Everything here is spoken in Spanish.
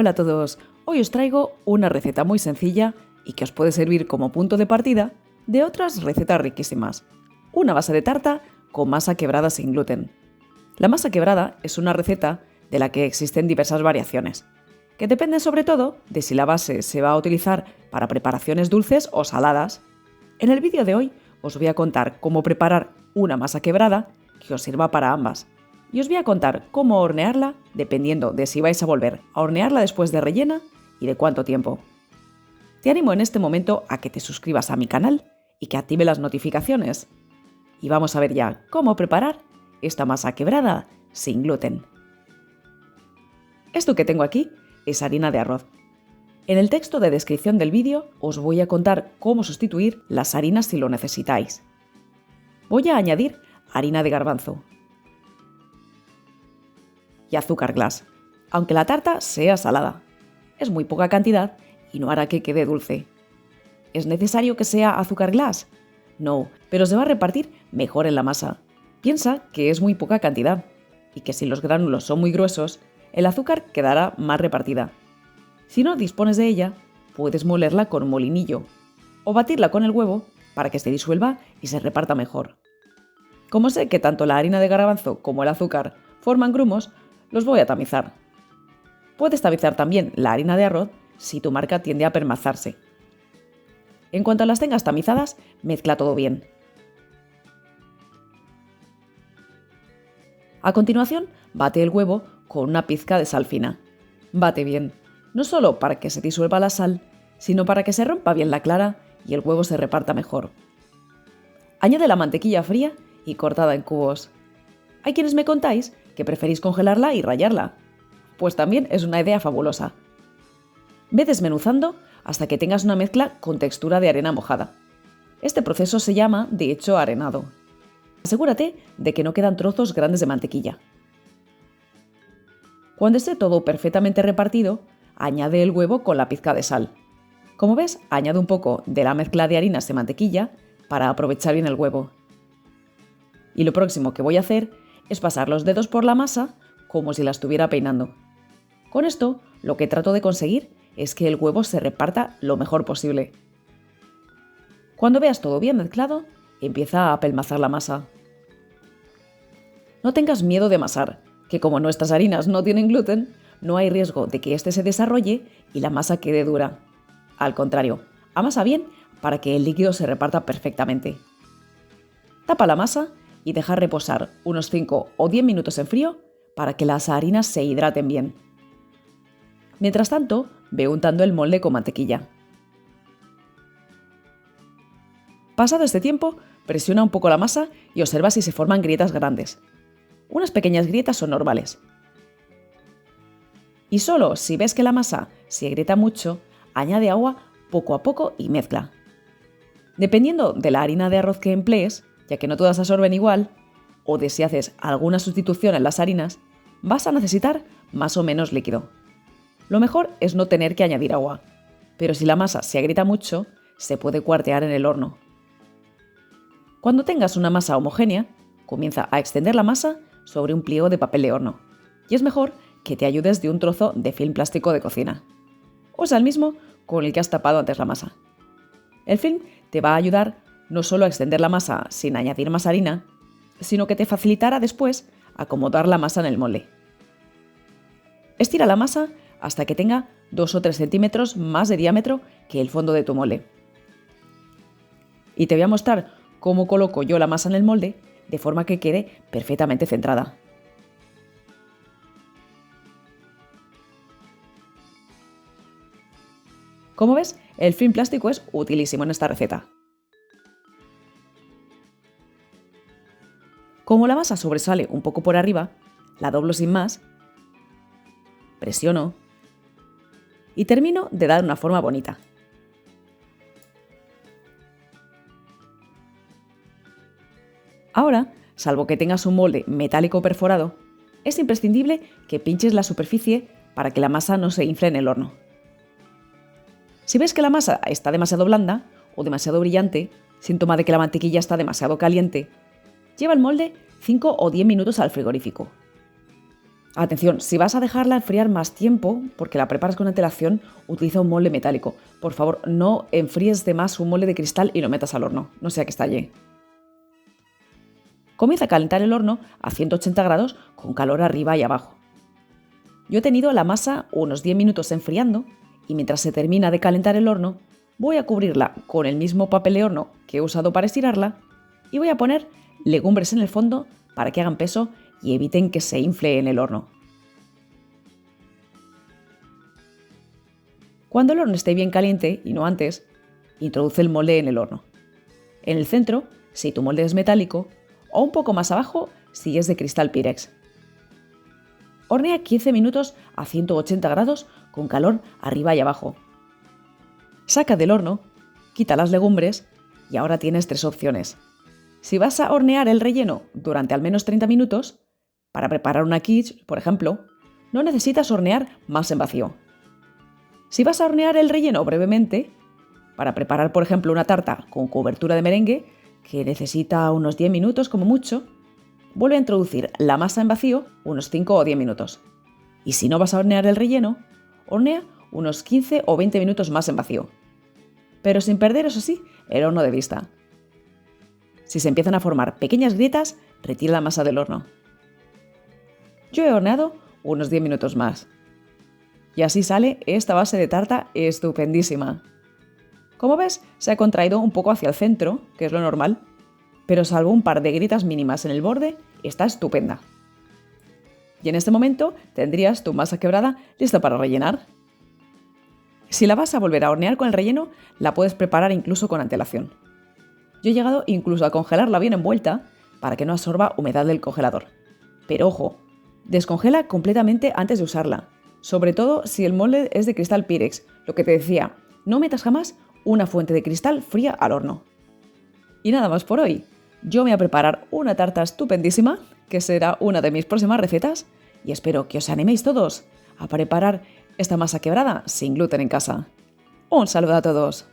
Hola a todos, hoy os traigo una receta muy sencilla y que os puede servir como punto de partida de otras recetas riquísimas. Una base de tarta con masa quebrada sin gluten. La masa quebrada es una receta de la que existen diversas variaciones, que dependen sobre todo de si la base se va a utilizar para preparaciones dulces o saladas. En el vídeo de hoy os voy a contar cómo preparar una masa quebrada que os sirva para ambas. Y os voy a contar cómo hornearla dependiendo de si vais a volver a hornearla después de rellena y de cuánto tiempo. Te animo en este momento a que te suscribas a mi canal y que active las notificaciones. Y vamos a ver ya cómo preparar esta masa quebrada sin gluten. Esto que tengo aquí es harina de arroz. En el texto de descripción del vídeo os voy a contar cómo sustituir las harinas si lo necesitáis. Voy a añadir harina de garbanzo y azúcar glass, aunque la tarta sea salada. Es muy poca cantidad y no hará que quede dulce. ¿Es necesario que sea azúcar glass? No, pero se va a repartir mejor en la masa. Piensa que es muy poca cantidad y que si los gránulos son muy gruesos, el azúcar quedará más repartida. Si no dispones de ella, puedes molerla con un molinillo o batirla con el huevo para que se disuelva y se reparta mejor. Como sé que tanto la harina de garbanzo como el azúcar forman grumos, los voy a tamizar. Puedes tamizar también la harina de arroz si tu marca tiende a permazarse. En cuanto las tengas tamizadas, mezcla todo bien. A continuación, bate el huevo con una pizca de sal fina. Bate bien, no solo para que se disuelva la sal, sino para que se rompa bien la clara y el huevo se reparta mejor. Añade la mantequilla fría y cortada en cubos. Hay quienes me contáis que preferís congelarla y rallarla. Pues también es una idea fabulosa. Ve desmenuzando hasta que tengas una mezcla con textura de arena mojada. Este proceso se llama, de hecho, arenado. Asegúrate de que no quedan trozos grandes de mantequilla. Cuando esté todo perfectamente repartido, añade el huevo con la pizca de sal. Como ves, añade un poco de la mezcla de harinas de mantequilla para aprovechar bien el huevo. Y lo próximo que voy a hacer es pasar los dedos por la masa como si la estuviera peinando. Con esto, lo que trato de conseguir es que el huevo se reparta lo mejor posible. Cuando veas todo bien mezclado, empieza a apelmazar la masa. No tengas miedo de amasar, que como nuestras harinas no tienen gluten, no hay riesgo de que éste se desarrolle y la masa quede dura. Al contrario, amasa bien para que el líquido se reparta perfectamente. Tapa la masa y deja reposar unos 5 o 10 minutos en frío para que las harinas se hidraten bien. Mientras tanto, ve untando el molde con mantequilla. Pasado este tiempo, presiona un poco la masa y observa si se forman grietas grandes. Unas pequeñas grietas son normales. Y solo si ves que la masa se agrieta mucho, añade agua poco a poco y mezcla. Dependiendo de la harina de arroz que emplees, ya que no todas absorben igual, o de si haces alguna sustitución en las harinas, vas a necesitar más o menos líquido. Lo mejor es no tener que añadir agua, pero si la masa se agrieta mucho, se puede cuartear en el horno. Cuando tengas una masa homogénea, comienza a extender la masa sobre un pliego de papel de horno, y es mejor que te ayudes de un trozo de film plástico de cocina. Usa el mismo con el que has tapado antes la masa. El film te va a ayudar no solo a extender la masa sin añadir más harina, sino que te facilitará después acomodar la masa en el molde. Estira la masa hasta que tenga 2 o 3 centímetros más de diámetro que el fondo de tu molde. Y te voy a mostrar cómo coloco yo la masa en el molde de forma que quede perfectamente centrada. Como ves, el film plástico es utilísimo en esta receta. Como la masa sobresale un poco por arriba, la doblo sin más, presiono y termino de dar una forma bonita. Ahora, salvo que tengas un molde metálico perforado, es imprescindible que pinches la superficie para que la masa no se infle en el horno. Si ves que la masa está demasiado blanda o demasiado brillante, síntoma de que la mantequilla está demasiado caliente, lleva el molde 5 o 10 minutos al frigorífico. Atención, si vas a dejarla enfriar más tiempo, porque la preparas con antelación, utiliza un molde metálico. Por favor, no enfríes de más un molde de cristal y lo metas al horno, no sea que estalle. Comienza a calentar el horno a 180 grados con calor arriba y abajo. Yo he tenido la masa unos 10 minutos enfriando y mientras se termina de calentar el horno, voy a cubrirla con el mismo papel de horno que he usado para estirarla y voy a poner legumbres en el fondo para que hagan peso y eviten que se infle en el horno. Cuando el horno esté bien caliente y no antes, introduce el molde en el horno. En el centro, si tu molde es metálico, o un poco más abajo si es de cristal Pyrex. Hornea 15 minutos a 180 grados con calor arriba y abajo. Saca del horno, quita las legumbres y ahora tienes 3 opciones. Si vas a hornear el relleno durante al menos 30 minutos, para preparar una quiche, por ejemplo, no necesitas hornear más en vacío. Si vas a hornear el relleno brevemente, para preparar, por ejemplo, una tarta con cobertura de merengue, que necesita unos 10 minutos como mucho, vuelve a introducir la masa en vacío unos 5 o 10 minutos. Y si no vas a hornear el relleno, hornea unos 15 o 20 minutos más en vacío. Pero sin perder, eso sí, el horno de vista. Si se empiezan a formar pequeñas grietas, retira la masa del horno. Yo he horneado unos 10 minutos más. Y así sale esta base de tarta estupendísima. Como ves, se ha contraído un poco hacia el centro, que es lo normal, pero salvo un par de grietas mínimas en el borde, está estupenda. Y en este momento tendrías tu masa quebrada lista para rellenar. Si la vas a volver a hornear con el relleno, la puedes preparar incluso con antelación. Yo he llegado incluso a congelarla bien envuelta para que no absorba humedad del congelador. Pero ojo, descongela completamente antes de usarla, sobre todo si el molde es de cristal Pyrex, lo que te decía, no metas jamás una fuente de cristal fría al horno. Y nada más por hoy. Yo me voy a preparar una tarta estupendísima, que será una de mis próximas recetas, y espero que os animéis todos a preparar esta masa quebrada sin gluten en casa. Un saludo a todos.